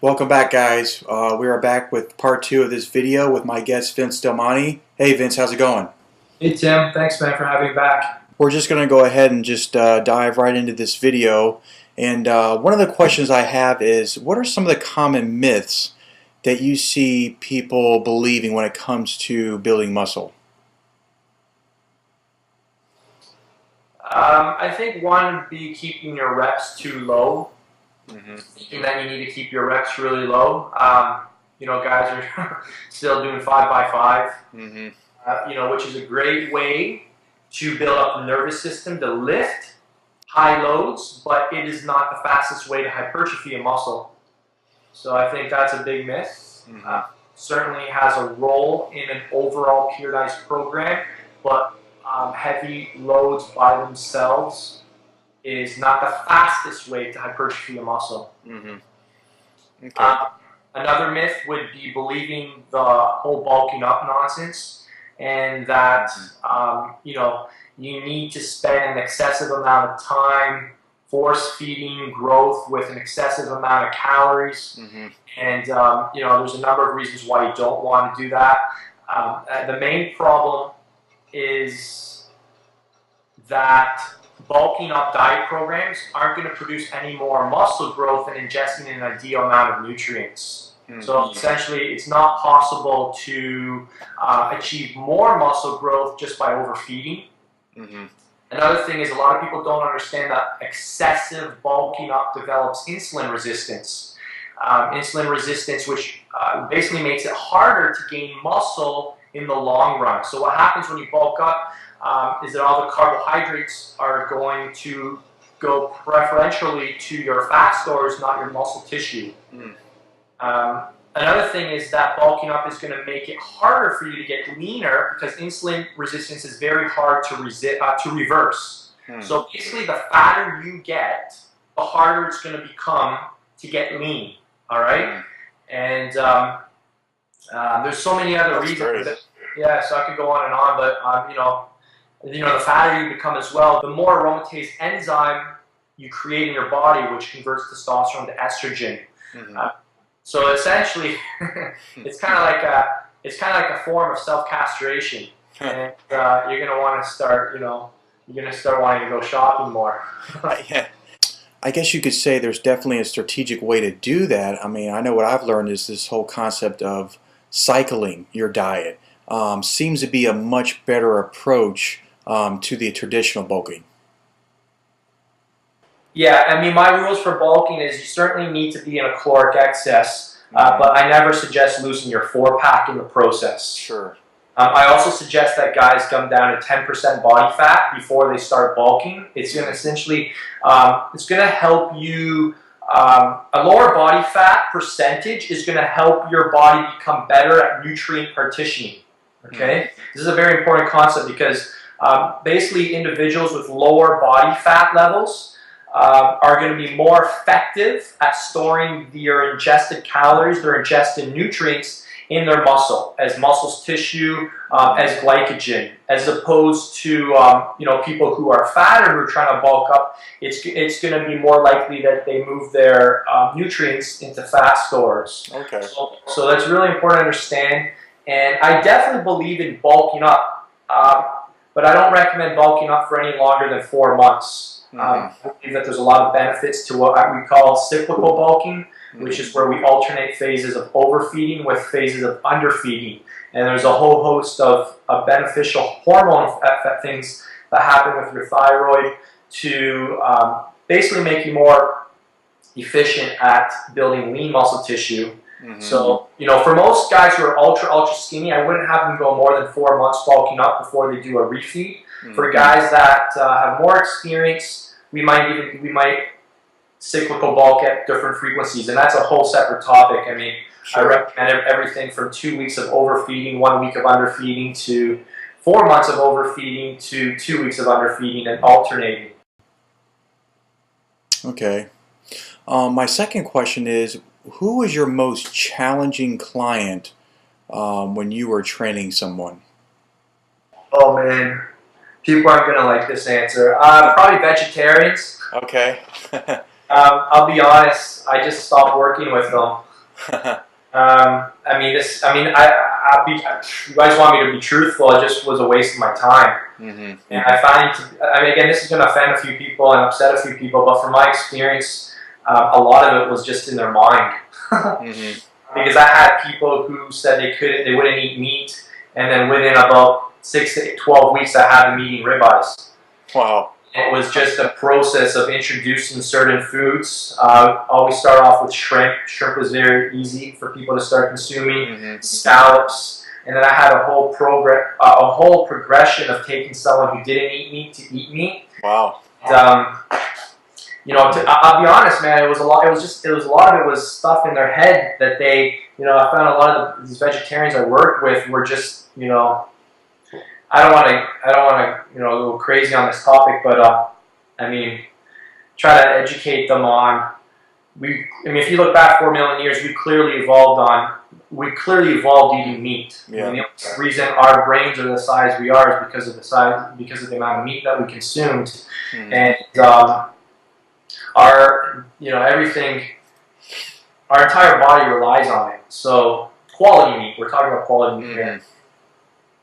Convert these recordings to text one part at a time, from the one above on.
Welcome back, guys. We are back with part 2 of this video with my guest Vince Delmonte. Hey Vince, how's it going? Hey Tim, thanks man for having me back. We're just going to go ahead and just dive right into this video. And one of the questions I have is, what are some of the common myths that you see people believing when it comes to building muscle? I think one would be keeping your reps too low. Thinking that you need to keep your reps really low. Guys are still doing 5x5, which is a great way to build up the nervous system to lift high loads, but it is not the fastest way to hypertrophy a muscle. So I think that's a big myth. Certainly has a role in an overall periodized program, but heavy loads by themselves is not the fastest way to hypertrophy a muscle. Okay. Another myth would be believing the whole bulking up nonsense, and that you need to spend an excessive amount of time force feeding growth with an excessive amount of calories. And there's a number of reasons why you don't want to do that. The main problem is that bulking up diet programs aren't going to produce any more muscle growth than ingesting an ideal amount of nutrients. So essentially, it's not possible to achieve more muscle growth just by overfeeding. Another thing is, a lot of people don't understand that excessive bulking up develops insulin resistance. Insulin resistance, which basically makes it harder to gain muscle in the long run. So what happens when you bulk up is that all the carbohydrates are going to go preferentially to your fat stores, not your muscle tissue. Another thing is that bulking up is going to make it harder for you to get leaner, because insulin resistance is very hard to reverse. So basically, the fatter you get, the harder it's going to become to get lean. All right, and there's so many other reasons. Yeah, so I could go on, but the fatter you become as well, the more aromatase enzyme you create in your body, which converts testosterone to estrogen. So essentially, it's kind of like a form of self-castration, and you're gonna want to start, wanting to go shopping more. Yeah. I guess you could say there's definitely a strategic way to do that. I mean, I know what I've learned is this whole concept of cycling your diet seems to be a much better approach to the traditional bulking. Yeah, I mean, my rules for bulking is you certainly need to be in a caloric excess, but I never suggest losing your 4-pack in the process. Sure. I also suggest that guys come down to 10% body fat before they start bulking. It's going to essentially, it's going to help you, a lower body fat percentage is going to help your body become better at nutrient partitioning. Okay? This is a very important concept, because basically individuals with lower body fat levels are going to be more effective at storing their ingested calories, their ingested nutrients in their muscle, as muscle tissue, as glycogen, as opposed to people who are fatter who are trying to bulk up. It's going to be more likely that they move their nutrients into fat stores. Okay. So that's really important to understand. And I definitely believe in bulking up, but I don't recommend bulking up for any longer than 4 months. I believe that there's a lot of benefits to what we call cyclical bulking, which is where we alternate phases of overfeeding with phases of underfeeding. And there's a whole host of beneficial hormone things that happen with your thyroid to basically make you more efficient at building lean muscle tissue. So, for most guys who are ultra skinny, I wouldn't have them go more than 4 months bulking up before they do a refeed. For guys that have more experience, we might cyclical bulk at different frequencies, and that's a whole separate topic. I mean, I recommend everything from 2 weeks of overfeeding, 1 week of underfeeding, to 4 months of overfeeding, to 2 weeks of underfeeding, and alternating. Okay. My second question is, who was your most challenging client when you were training someone? Oh man, people aren't going to like this answer. Probably vegetarians. Okay. I'll be honest, I just stopped working with them. I mean, this. I mean, you guys want me to be truthful? It just was a waste of my time. Hmm. And I find, I mean, again, this is going to offend a few people and upset a few people, but from my experience, a lot of it was just in their mind. Hmm. Because I had people who said they wouldn't eat meat, and then within about 6 to 12 weeks, I had them eating ribeyes. Wow. It was just a process of introducing certain foods. Always start off with shrimp. Shrimp was very easy for people to start consuming. Hmm. Scallops, and then I had a whole progression of taking someone who didn't eat meat to eat meat. Wow. And, I'll be honest, man. It was a lot. It was a lot of it was stuff in their head that they, I found a lot of these vegetarians I worked with were just, I don't want to, go crazy on this topic, but I mean, try to educate them on. I mean, if you look back 4 million years, we clearly evolved eating meat. Yeah. I mean, the only reason our brains are the size we are is because of the amount of meat that we consumed, Hmm. and everything, our entire body relies on it. So quality meat, we're talking about quality meat here.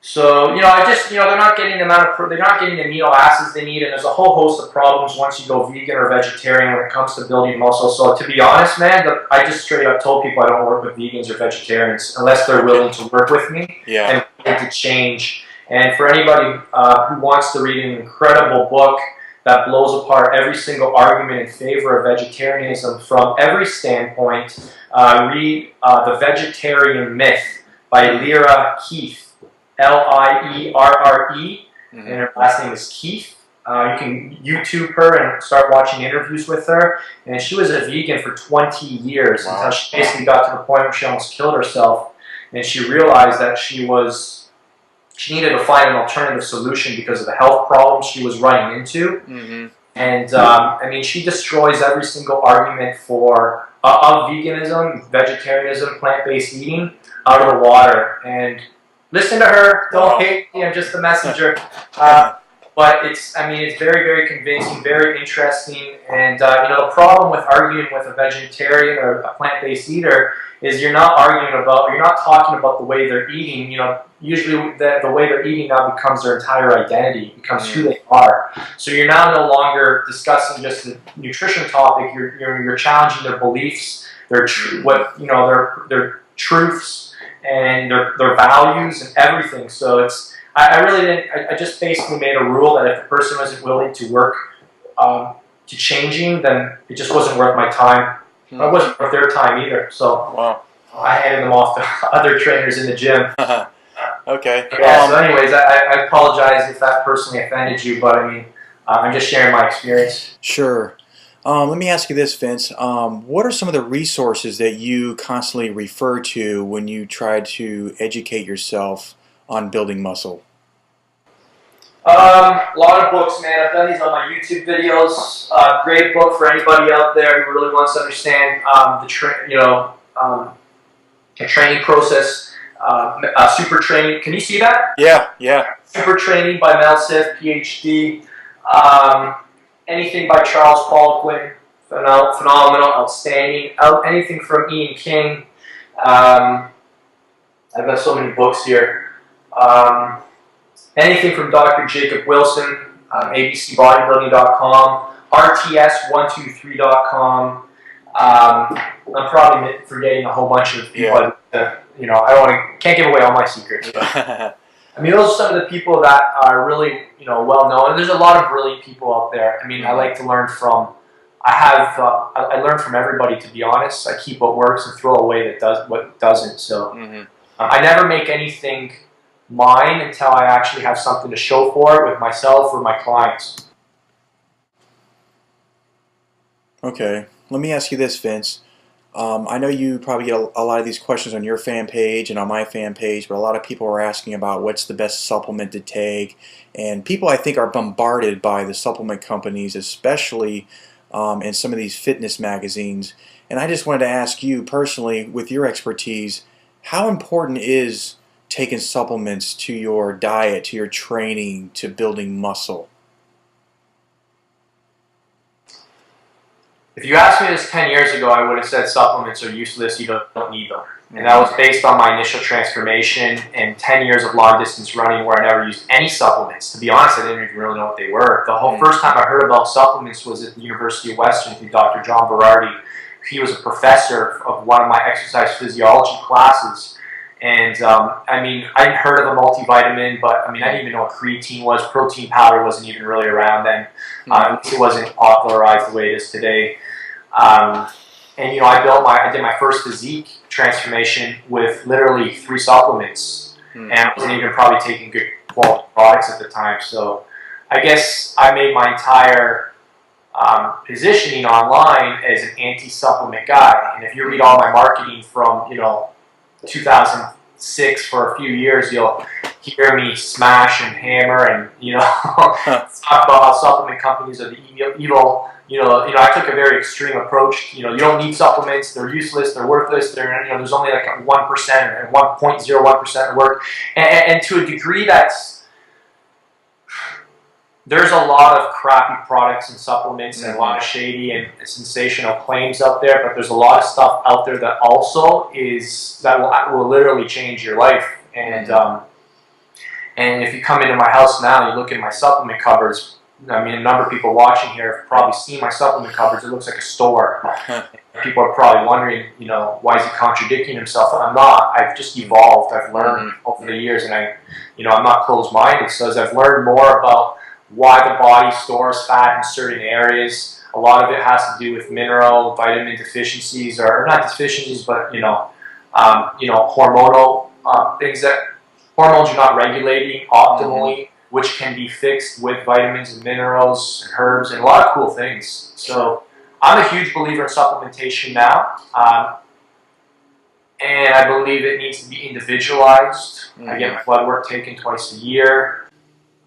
So, they're not getting they're not getting the amino acids they need, and there's a whole host of problems once you go vegan or vegetarian when it comes to building muscle. So, to be honest, man, I just straight up told people I don't work with vegans or vegetarians unless they're willing to work with me and willing to change. And for anybody who wants to read an incredible book that blows apart every single argument in favor of vegetarianism from every standpoint, read The Vegetarian Myth by Lyra Keith. Lierre, and her last name is Keith. You can YouTube her and start watching interviews with her. And she was a vegan for 20 years until she basically got to the point where she almost killed herself. And she realized that she needed to find an alternative solution because of the health problems she was running into. Mm-hmm. And I mean, she destroys every single argument of veganism, vegetarianism, plant-based eating out of the water. And listen to her. Don't hate me. I'm just the messenger. But it's very, very convincing, very interesting. And the problem with arguing with a vegetarian or a plant-based eater is you're not talking about the way they're eating. Usually the way they're eating now becomes their entire identity. It becomes who they are. So you're now no longer discussing just the nutrition topic. You're challenging their beliefs, their truths, and their values and everything. So I really didn't. I just basically made a rule that if the person wasn't willing to work to changing, then it just wasn't worth my time. It wasn't worth their time either. So I handed them off to other trainers in the gym. Okay. Yeah. So, anyways, I apologize if that personally offended you, but I mean, I'm just sharing my experience. Sure. Let me ask you this, Vince. What are some of the resources that you constantly refer to when you try to educate yourself on building muscle? A lot of books, man. I've done these on my YouTube videos. Great book for anybody out there who really wants to understand the training process. Super Training. Can you see that? Yeah. Super Training by Mel Sif, Ph.D. Anything by Charles Poliquin, phenomenal, outstanding. Anything from Ian King. I've got so many books here. Anything from Dr. Jacob Wilson, abcbodybuilding.com, rts123.com. I'm probably forgetting a whole bunch of people. Can't give away all my secrets. I mean, those are some of the people that are really, well known. And there's a lot of brilliant people out there. I mean, I like to learn from. I learn from everybody. To be honest, I keep what works and throw away what doesn't. So I never make anything mine until I actually have something to show for it with myself or my clients. Okay. Let me ask you this, Vince. I know you probably get a lot of these questions on your fan page and on my fan page, but a lot of people are asking about what's the best supplement to take. And people, I think, are bombarded by the supplement companies, especially in some of these fitness magazines. And I just wanted to ask you personally, with your expertise, how important is taking supplements to your diet, to your training, to building muscle? If you asked me this 10 years ago, I would have said supplements are useless, you don't need them. And that was based on my initial transformation and 10 years of long distance running where I never used any supplements. To be honest, I didn't even really know what they were. The whole first time I heard about supplements was at the University of Western through Dr. John Berardi. He was a professor of one of my exercise physiology classes. And I mean, I'd heard of a multivitamin, but I mean, I didn't even know what creatine was. Protein powder wasn't even really around then. It wasn't popularized the way it is today. And you know, I did my first physique transformation with literally 3 supplements, and I wasn't even probably taking good quality products at the time. So I guess I made my entire positioning online as an anti-supplement guy. And if you read all my marketing from 2006 for a few years, you'll hear me smash and hammer and talk about how supplement companies are the evil. I took a very extreme approach. You don't need supplements; they're useless, they're worthless. There's only like 1% and 1.01% work, and to a degree, there's a lot of crappy products and supplements and a lot of shady and sensational claims out there. But there's a lot of stuff out there that also will literally change your life. And if you come into my house now, you look in my supplement cupboards. I mean, a number of people watching here have probably seen my supplement cupboards. It looks like a store. People are probably wondering, why is he contradicting himself? I'm not. I've just evolved. I've learned over the years, and I'm not closed-minded. So as I've learned more about why the body stores fat in certain areas, a lot of it has to do with mineral, vitamin deficiencies, or not deficiencies, but hormonal things that hormones are not regulating optimally, which can be fixed with vitamins and minerals and herbs and a lot of cool things. So I'm a huge believer in supplementation now, and I believe it needs to be individualized. I get my blood work taken twice a year.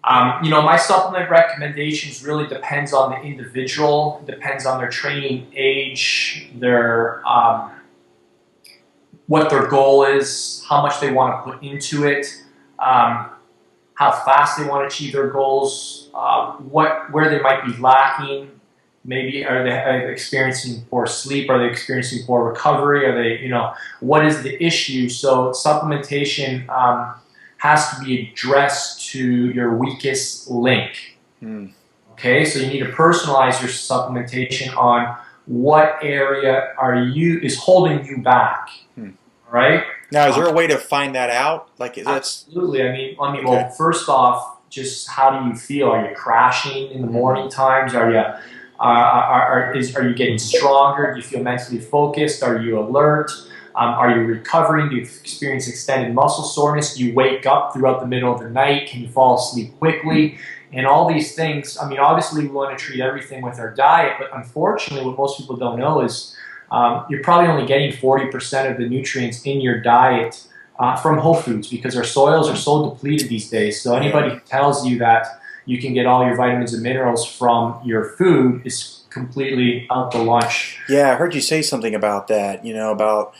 My supplement recommendations really depends on the individual, depends on their training age, what their goal is, how much they want to put into it, how fast they want to achieve their goals, where they might be lacking. Maybe are they experiencing poor sleep? Are they experiencing poor recovery? Are they, what is the issue? So supplementation has to be addressed to your weakest link. Okay, so you need to personalize your supplementation on what area is holding you back, right? Now, is there a way to find that out? Absolutely. I mean, well, first off, just how do you feel? Are you crashing in the morning times? Are you getting stronger? Do you feel mentally focused? Are you alert? Are you recovering? Do you experience extended muscle soreness? Do you wake up throughout the middle of the night? Can you fall asleep quickly? And all these things, I mean, obviously we want to treat everything with our diet, but unfortunately what most people don't know is you're probably only getting 40% of the nutrients in your diet from whole foods because our soils are so depleted these days. So anybody who tells you that you can get all your vitamins and minerals from your food is completely out to lunch. Yeah, I heard you say something about that, by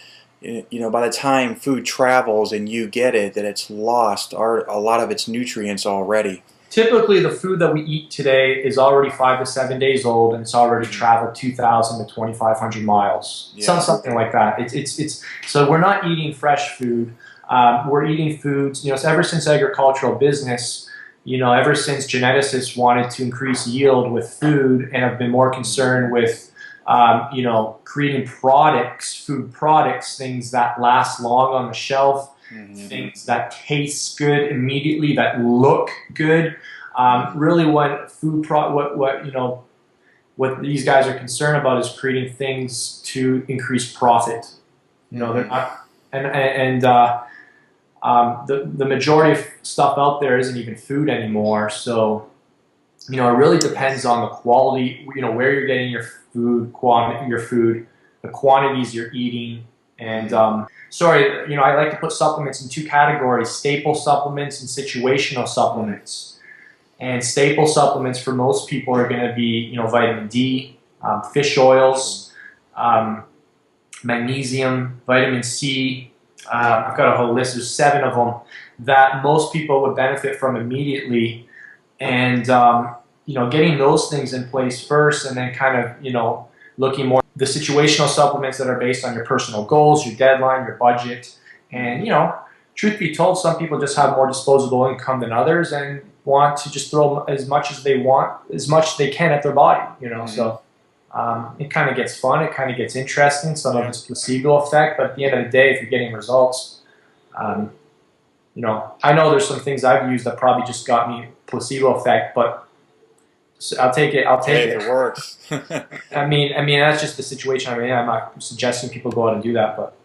the time food travels and you get it, that it's lost a lot of its nutrients already. Typically, the food that we eat today is already 5 to 7 days old, and it's already traveled 2,000 to 2,500 miles. Yeah. Something like that. So we're not eating fresh food. We're eating foods. Ever since agricultural business, ever since geneticists wanted to increase yield with food and have been more concerned with creating food products, things that last long on the shelf, things that taste good immediately, that look good. Really, what these guys are concerned about is creating things to increase profit. They're not, the majority of stuff out there isn't even food anymore. So, it really depends on the quality. Where you're getting your food, the quantities you're eating, and I like to put supplements in 2 categories: staple supplements and situational supplements. And staple supplements for most people are going to be, vitamin D, fish oils, magnesium, vitamin C. I've got a whole list. There's 7 of them that most people would benefit from immediately. And getting those things in place first, and then kind of looking more the situational supplements that are based on your personal goals, your deadline, your budget, and truth be told, some people just have more disposable income than others and want to just throw as much as they want, as much as they can at their body. So it kind of gets fun, it kind of gets interesting. Some of it's placebo effect, but at the end of the day, if you're getting results, I know there's some things I've used that probably just got me placebo effect, but I'll take it. I'll take Hey, it. it works. I mean, that's just the situation I'm in. I'm not suggesting people go out and do that, but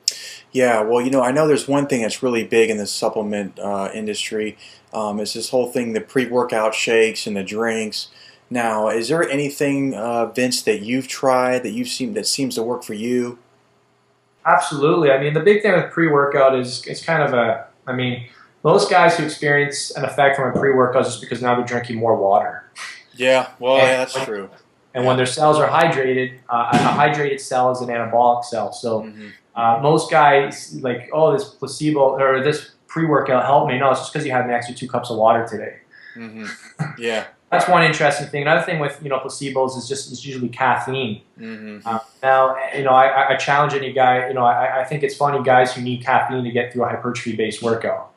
Yeah, well, I know there's one thing that's really big in the supplement industry. It's this whole thing, the pre-workout shakes and the drinks. Now, is there anything, Vince, that you've tried that seems to work for you? absolutely. I mean, the big thing with pre-workout is it's kind of I mean, most guys who experience an effect from a pre-workout is just because now they're drinking more water. Yeah, well, And yeah, that's true. And when Yeah. their cells are hydrated, a hydrated cell is an anabolic cell. So Hmm. most guys like, oh, this placebo or this pre-workout helped me. No, it's just because you had an extra 2 cups of water today. Hmm. Yeah. That's one interesting thing. Another thing with placebos is just it's usually caffeine. Hmm. Now, I challenge any guy. I think it's funny guys who need caffeine to get through a hypertrophy-based workout.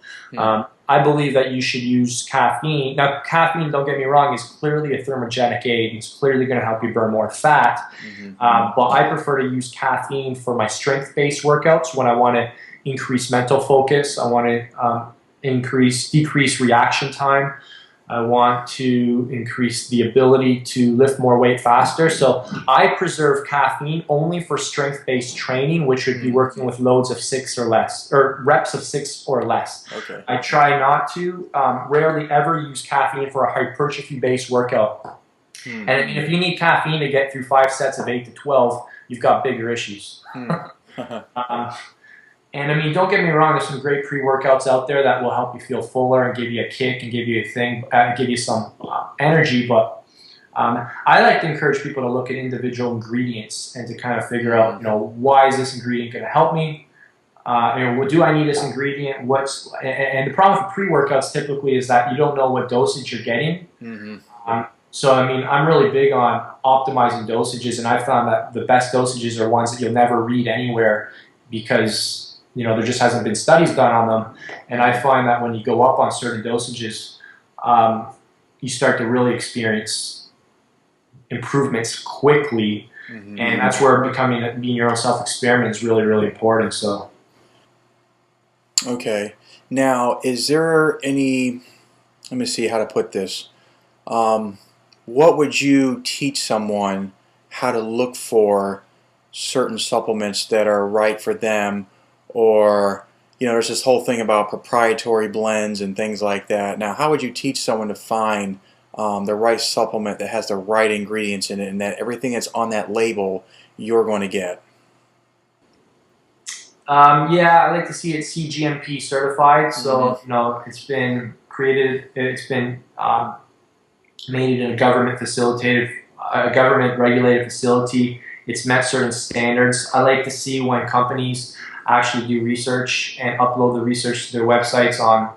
I believe that you should use caffeine. Now, caffeine, don't get me wrong, is clearly a thermogenic aid. It's clearly going to help you burn more fat. But I prefer to use caffeine for my strength-based workouts when I want to increase mental focus. I want to decrease reaction time. I want to increase the ability to lift more weight faster. So I preserve caffeine only for strength-based training, which would be working with loads of 6 or less, or reps of 6 or less. Okay. I try not to, rarely ever use caffeine for a hypertrophy-based workout. And I mean, if you need caffeine to get through 5 sets of 8 to 12, you've got bigger issues. And I mean, don't get me wrong, there's some great pre-workouts out there that will help you feel fuller and give you a kick and give you a thing, give you some energy. But I like to encourage people to look at individual ingredients and to kind of figure out, why is this ingredient going to help me? Do I need this ingredient? And the problem with pre-workouts typically is that you don't know what dosage you're getting. So I mean, I'm really big on optimizing dosages, and I found that the best dosages are ones that you'll never read anywhere because there just hasn't been studies done on them. And I find that when you go up on certain dosages, you start to really experience improvements quickly, and that's where being your own self-experiment is really, really important. So, Okay. Now, is there any? Let me see how to put this. What would you teach someone how to look for certain supplements that are right for them? Or, there's this whole thing about proprietary blends and things like that. Now, how would you teach someone to find the right supplement that has the right ingredients in it and that everything that's on that label you're going to get? yeah, I like to see it CGMP certified. So, it's been created, it's been made in a government regulated facility. It's met certain standards. I like to see when companies actually do research and upload the research to their websites on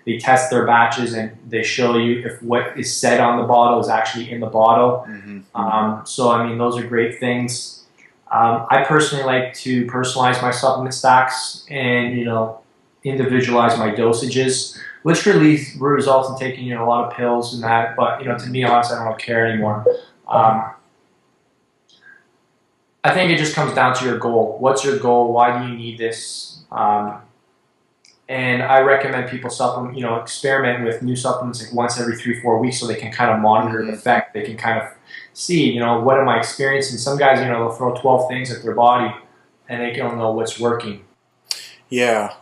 they test their batches and they show you if what is said on the bottle is actually in the bottle. So I mean, those are great things. I personally like to personalize my supplement stacks and individualize my dosages, which really results in taking a lot of pills and that. But to be honest, I don't really care anymore. I think it just comes down to your goal. What's your goal? Why do you need this? And I recommend people experiment with new supplements like once every 3-4 weeks so they can kind of monitor the effect. They can kind of see, what am I experiencing? Some guys, they'll throw 12 things at their body and they don't know what's working. Yeah.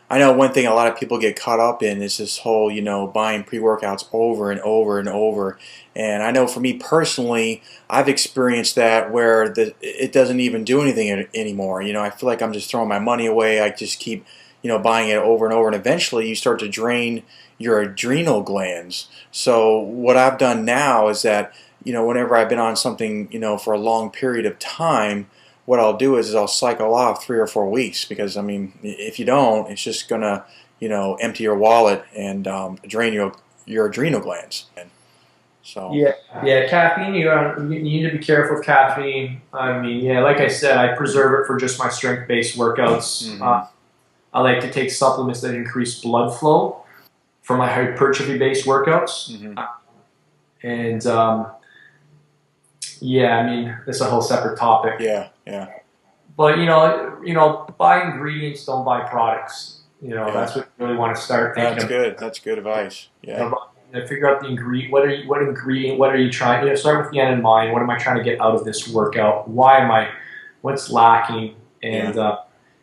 I know one thing a lot of people get caught up in is this whole, buying pre-workouts over and over and over. And I know for me personally, I've experienced that where it doesn't even do anything anymore. I feel like I'm just throwing my money away. I just keep, buying it over and over. And eventually you start to drain your adrenal glands. So what I've done now is that, whenever I've been on something, for a long period of time, what I'll do is I'll cycle off 3 or 4 weeks because, I mean, if you don't, it's just going to, empty your wallet and drain your adrenal glands. So Yeah, yeah, caffeine. You need to be careful with caffeine. I mean, yeah, like I said, I preserve it for just my strength-based workouts. hmm I like to take supplements that increase blood flow for my hypertrophy-based workouts. hmm And yeah, I mean, it's a whole separate topic. yeah, yeah, But buy ingredients, don't buy products. yeah. That's what you really want to start thinking That's about. good. That's good advice. Yeah. Figure out the ingredient. What are you trying? Start with the end in mind. What am I trying to get out of this workout? Why am I? What's lacking? Yeah.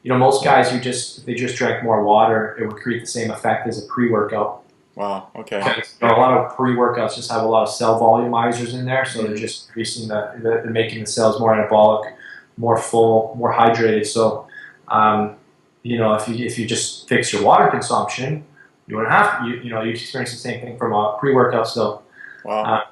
And most guys if they just drank more water, it would create the same effect as a pre-workout. Wow. Okay. Because a lot of pre-workouts just have a lot of cell volumizers in there, so they're hmm just increasing they're making the cells more anabolic, more full, more hydrated. So, if you just fix your water consumption, you wouldn't have you experience the same thing from a pre-workout. So, Wow.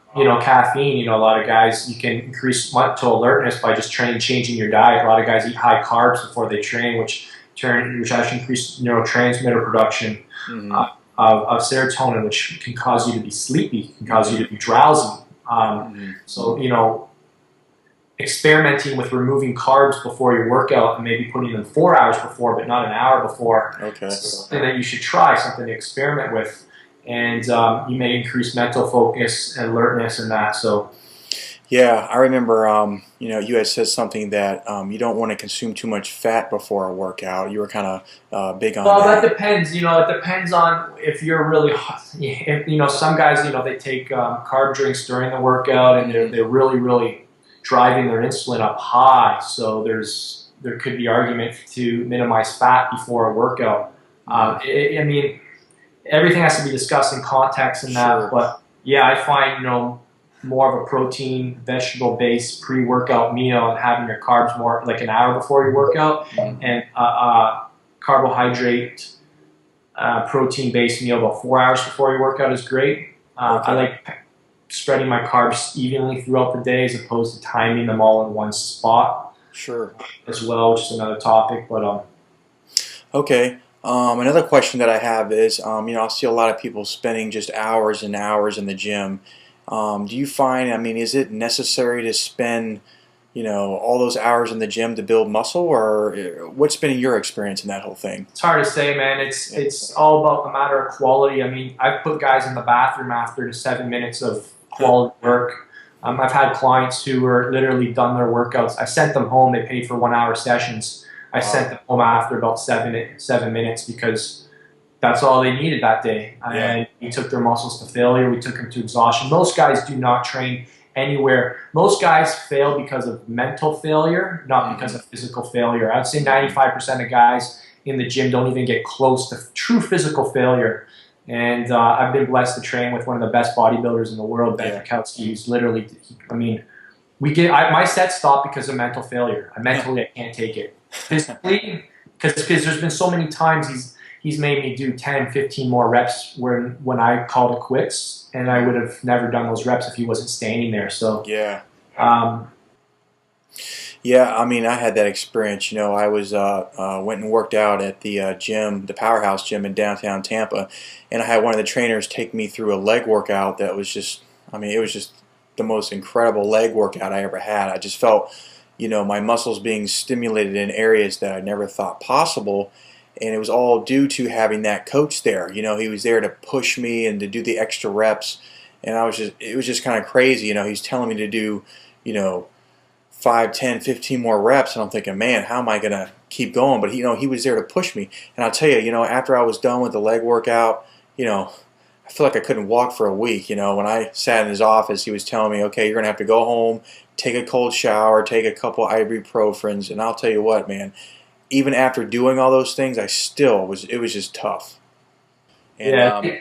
caffeine. A lot of guys, you can increase mental alertness by just changing your diet. A lot of guys eat high carbs before they train, which actually increase neurotransmitter production. hmm Of serotonin, which can cause you to be sleepy, can cause you hmm to be drowsy. hmm So, experimenting with removing carbs before your workout and maybe putting them 4 hours before, but not an hour before, Okay. is something that you should try, something to experiment with. And you may increase mental focus and alertness and that. So, Yeah, I remember, you had said something that you don't want to consume too much fat before a workout. You were kind of big on well, that that. depends. It depends on if you're really hot. Some guys, they take carb drinks during the workout, and hmm they're really, really driving their insulin up high. So there could be argument to minimize fat before a workout. hmm I mean, everything has to be discussed in context and that. Sure. But yeah, I find more of a protein, vegetable based pre workout meal and having your carbs more like an hour before your workout, hmm and carbohydrate protein based meal about 4 hours before your workout is great. I Okay. like spreading my carbs evenly throughout the day as opposed to timing them all in one spot Sure. as well, which is another topic. But Okay. Another question that I have is, I see a lot of people spending just hours and hours in the gym. Do you find, I mean, is it necessary to spend, all those hours in the gym to build muscle, or what's been your experience in that whole thing? it's hard to say, man. Yeah. It's all about a matter of quality. I mean, I've put guys in the bathroom after 7 minutes of quality work. I've had clients who were literally done their workouts. I sent them home. They paid for 1 hour sessions. I sent Wow. them home after about 7 minutes because that's all they needed that day. Yeah. And we took their muscles to failure. We took them to exhaustion. Most guys do not train anywhere. Most guys fail because of mental failure, not because hmm of physical failure. I'd say 95% of guys in the gym don't even get close to true physical failure. And I've been blessed to train with one of the best bodybuilders in the world, Ben Yeah. Fikowski, who's literally, I mean, my set stopped because of mental failure. I can't take it. Physically, because there's been so many times he's made me do 10, 15 more reps when I called it quits, and I would have never done those reps if he wasn't standing there. So, Yeah. um, Yeah, I mean, I had that experience. I was went and worked out at the gym, the Powerhouse gym in downtown Tampa, and I had one of the trainers take me through a leg workout that was just, I mean, it was just the most incredible leg workout I ever had. I just felt, my muscles being stimulated in areas that I never thought possible, and it was all due to having that coach there. He was there to push me and to do the extra reps, and it was just kind of crazy. He's telling me to do, you know 5, 10, 15 more reps, and I'm thinking, man, how am I going to keep going? But he was there to push me. And I'll tell you, after I was done with the leg workout, I feel like I couldn't walk for a week. When I sat in his office, he was telling me, okay, you're going to have to go home, take a cold shower, take a couple ibuprofens, and I'll tell you what, man, even after doing all those things, it was just tough. And yeah,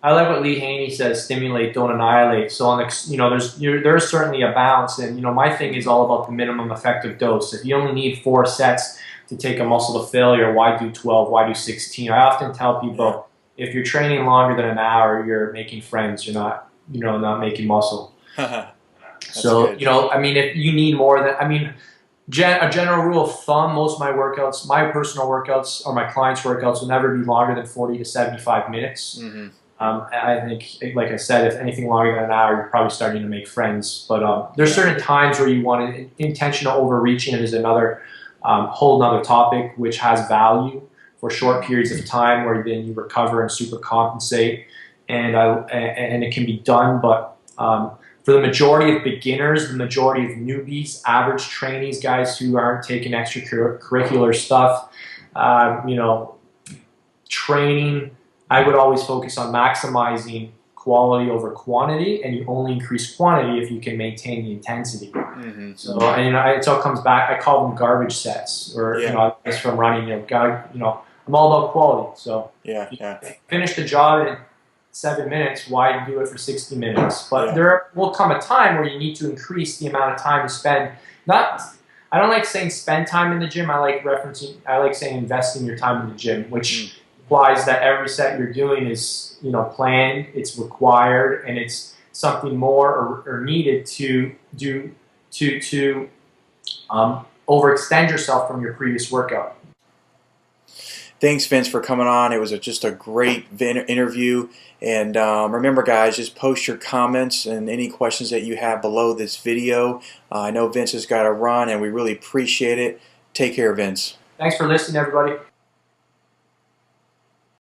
I like what Lee Haney says: stimulate, don't annihilate. So there's certainly a balance, and my thing is all about the minimum effective dose. If you only need 4 sets to take a muscle to failure, why do 12? Why do 16? I often tell yeah, people, if you're training longer than an hour, you're making friends. You're not making muscle. that's So good. I mean, if you need more than, I mean, a general rule of thumb, most of my personal workouts or my clients' workouts will never be longer than 40 to 75 minutes. hmm I think, like I said, if anything longer than an hour, you're probably starting to make friends. But there's certain times where you want to, intentional overreaching is another whole another topic which has value for short periods of time where then you recover and super compensate, and it can be done. But for the majority of beginners, the majority of newbies, average trainees, guys who aren't taking extracurricular stuff, you know, training, I would always focus on maximizing quality over quantity, and you only increase quantity if you can maintain the intensity. Mm-hmm. So, and it all comes back. I call them garbage sets, or just from running. I'm all about quality. So, if you finish the job in 7 minutes, why do it for 60 minutes? But there will come a time where you need to increase the amount of time you spend. I don't like saying spend time in the gym. I like saying investing your time in the gym, which implies that every set you're doing is planned, it's required, and it's something more or needed to do to overextend yourself from your previous workout. Thanks, Vince, for coming on. It was just a great interview. And remember, guys, just post your comments and any questions that you have below this video. I know Vince has got to run, and we really appreciate it. Take care, Vince. Thanks for listening, everybody.